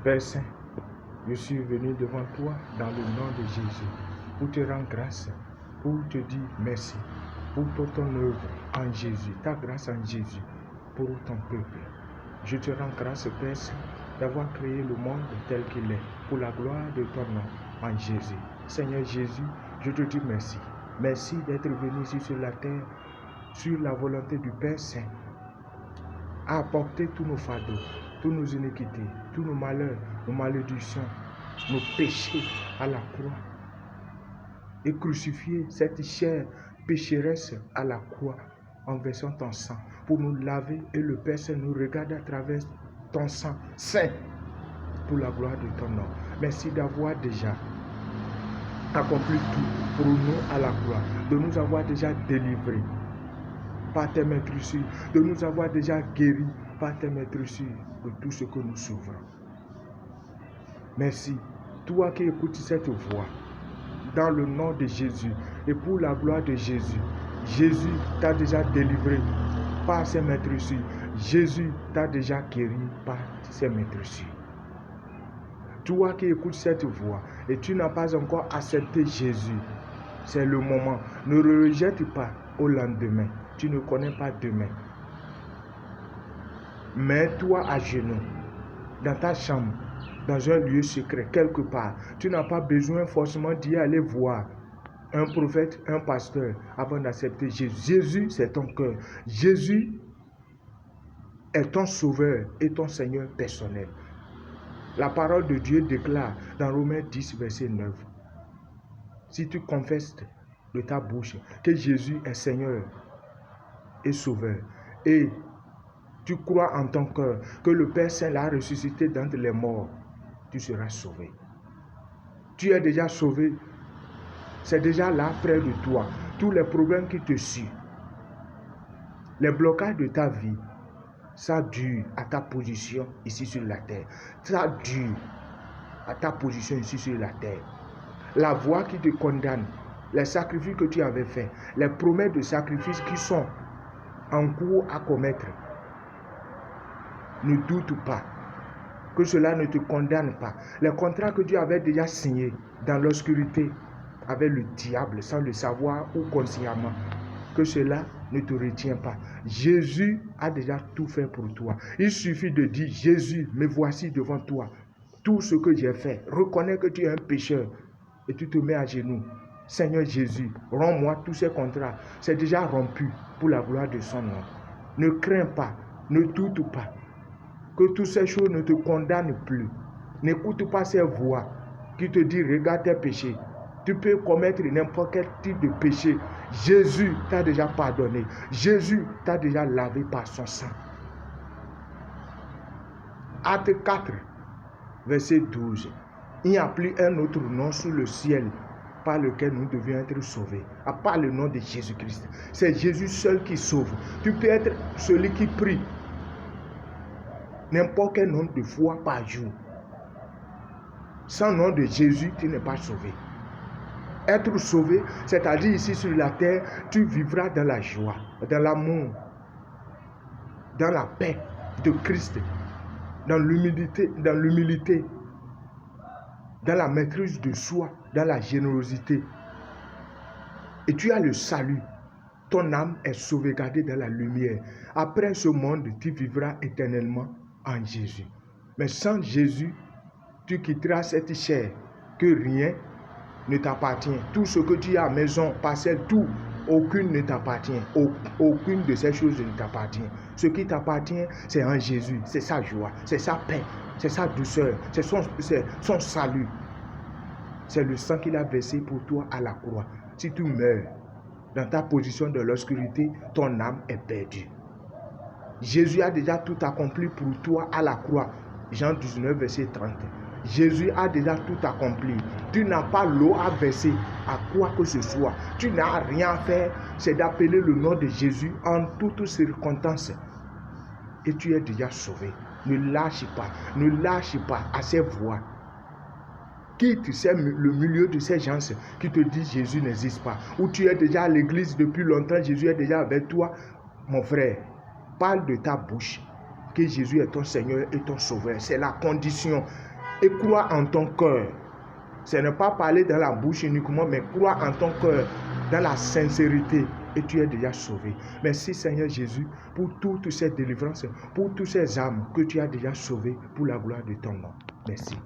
Père Saint, je suis venu devant toi dans le nom de Jésus pour te rendre grâce, pour te dire merci pour ton œuvre en Jésus, ta grâce en Jésus pour ton peuple. Je te rends grâce, Père Saint, d'avoir créé le monde tel qu'il est pour la gloire de ton nom en Jésus. Seigneur Jésus, je te dis merci. Merci d'être venu ici sur la terre, sur la volonté du Père Saint, à apporter tous nos fardeaux, toutes nos iniquités, tous nos malheurs, nos malédictions, nos péchés à la croix et crucifier cette chair pécheresse à la croix en versant ton sang pour nous laver et le Père Saint nous regarde à travers ton sang saint pour la gloire de ton nom. Merci d'avoir déjà accompli tout pour nous à la croix, de nous avoir déjà délivrés par tes maîtresses, de nous avoir déjà guéris par tes maîtresses de tout ce que nous souffrons. Merci, toi qui écoutes cette voix, dans le nom de Jésus et pour la gloire de Jésus. Jésus t'a déjà délivré par ses maîtresses. Jésus t'a déjà guéri par ses maîtresses. Toi qui écoutes cette voix et tu n'as pas encore accepté Jésus, c'est le moment. Ne le rejette pas au lendemain. Tu ne connais pas demain. Mets-toi à genoux dans ta chambre, dans un lieu secret, quelque part. Tu n'as pas besoin forcément d'y aller voir un prophète, un pasteur, avant d'accepter Jésus. Jésus, c'est ton cœur. Jésus est ton sauveur et ton Seigneur personnel. La parole de Dieu déclare dans Romains 10, verset 9. Si tu confesses de ta bouche que Jésus est Seigneur et Sauveur, et tu crois en ton cœur que le Père Saint l'a ressuscité d'entre les morts, tu seras sauvé. Tu es déjà sauvé. C'est déjà là près de toi. Tous les problèmes qui te suivent, les blocages de ta vie, ça dure à ta position ici sur la terre. Ça dure à ta position ici sur la terre. La voix qui te condamne, les sacrifices que tu avais faits, les promesses de sacrifices qui sont en cours à commettre, ne doute pas que cela ne te condamne pas. Les contrats que tu avais déjà signés dans l'obscurité avec le diable sans le savoir ou consciemment, que cela ne te retient pas. Jésus a déjà tout fait pour toi. Il suffit de dire: Jésus, me voici devant toi. Tout ce que j'ai fait, reconnais que tu es un pécheur et tu te mets à genoux. Seigneur Jésus, rends-moi tous ces contrats. C'est déjà rompu pour la gloire de son nom. Ne crains pas, ne doute pas que toutes ces choses ne te condamnent plus. N'écoute pas ces voix qui te disent: regarde tes péchés. Tu peux commettre n'importe quel type de péché. Jésus t'a déjà pardonné. Jésus t'a déjà lavé par son sang. Acte 4, verset 12. Il n'y a plus un autre nom sous le ciel par lequel nous devions être sauvés, à part le nom de Jésus-Christ. C'est Jésus seul qui sauve. Tu peux être celui qui prie n'importe quel nombre de fois par jour. Sans nom de Jésus, tu n'es pas sauvé. Être sauvé, c'est-à-dire ici sur la terre, tu vivras dans la joie, dans l'amour, dans la paix de Christ, dans l'humilité, dans la maîtrise de soi, dans la générosité. Et tu as le salut. Ton âme est sauvegardée dans la lumière. Après ce monde, tu vivras éternellement en Jésus. Mais sans Jésus, tu quitteras cette chair, que rien ne t'appartient. Tout ce que tu as, maison, parcelle, tout, aucune ne t'appartient. Aucune de ces choses ne t'appartient. Ce qui t'appartient, c'est en Jésus. C'est sa joie, c'est sa paix, c'est sa douceur, c'est son salut. C'est le sang qu'il a versé pour toi à la croix. Si tu meurs dans ta position de l'obscurité, ton âme est perdue. Jésus a déjà tout accompli pour toi à la croix. Jean 19, verset 30. Jésus a déjà tout accompli. Tu n'as pas l'eau à verser à quoi que ce soit. Tu n'as rien à faire. C'est d'appeler le nom de Jésus en toutes circonstances. Et tu es déjà sauvé. Ne lâche pas à ces voix. Quitte le milieu de ces gens qui te disent Jésus n'existe pas. Ou tu es déjà à l'église depuis longtemps, Jésus est déjà avec toi. Mon frère, parle de ta bouche que Jésus est ton Seigneur et ton Sauveur. C'est la condition. et crois en ton cœur. Ce n'est pas parler dans la bouche uniquement, mais crois en ton cœur, dans la sincérité, et tu es déjà sauvé. Merci Seigneur Jésus pour toutes ces délivrances, pour toutes ces âmes que tu as déjà sauvées pour la gloire de ton nom. Merci.